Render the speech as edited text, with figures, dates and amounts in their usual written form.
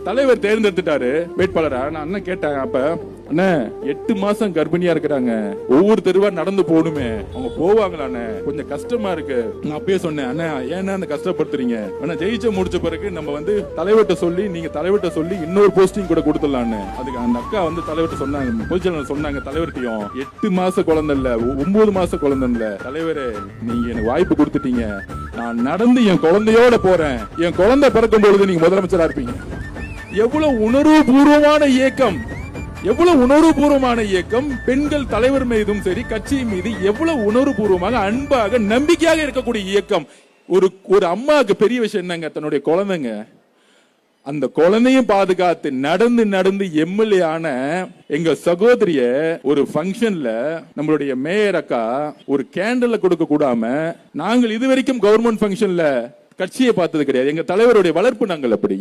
தலைவர் தேர்ந்தெடுத்துட்டாரு வேட்பாளரா. நான் அண்ணன் கேட்டேன், அப்ப அண்ணே 8 மாசம் கர்ப்பிணியா இருக்கிறாங்க, ஒவ்வொரு தெருவா நடந்து போகணுமே, அவங்க போவாங்களாண்ணே, கொஞ்சம் கஷ்டமா இருக்கு. நான் அப்பயே சொன்னேன், அண்ணா ஏன்னா அந்த கஷ்டப்படுத்துறீங்க, ஆனா ஜெயிச்ச முடிச்ச பிறகு நம்ம தலைவர்கிட்ட சொல்லி, நீங்க தலைவர்கிட்ட சொல்லி இன்னொரு போஸ்டிங் கூட கொடுத்துடலான்னு. அதுக்கு அந்த அக்கா தலைவர்கிட்ட சொன்னாங்க, பொதுச்செயலாளர் சொன்னாங்க தலைவர்கிட்டையும், 8 மாச குழந்தை இல்ல, 9 மாச குழந்தை இல்ல, தலைவரே நீங்க எனக்கு வாய்ப்பு கொடுத்துட்டீங்க, நான் நடந்து என் குழந்தையோட போறேன், என் குழந்தை பிறக்கும் பொழுது நீங்க முதலமைச்சரா இருப்பீங்க. எவ்வளவு உணர்வு பூர்வமான இயக்கம், எவ்வளவு உணர்வுபூர்வமான இயக்கம். பெண்கள் தலைவர் மீதும் சரி, கட்சி மீது எவ்வளவு உணர்வுபூர்வமாக, அன்பாக, நம்பிக்கையாக இருக்கக்கூடிய இயக்கம். ஒரு அம்மாவுக்கு பெரிய விஷயம் என்னங்க, தன்னுடைய குழந்தைங்க, அந்த குழந்தையும் பாதுகாத்து நடந்து நடந்து எம்எல்ஏ ஆன எங்க சகோதரிய ஒரு பங்கன்ல நம்மளுடைய மேயர் அக்கா ஒரு கேண்டல கொடுக்க கூடாம, நாங்கள் இதுவரைக்கும் கவர்மெண்ட் பங்கன்ல கட்சியை பார்த்தது கிடையாது. எங்க தலைவருடைய வளர்ப்பு நாங்கள் அப்படி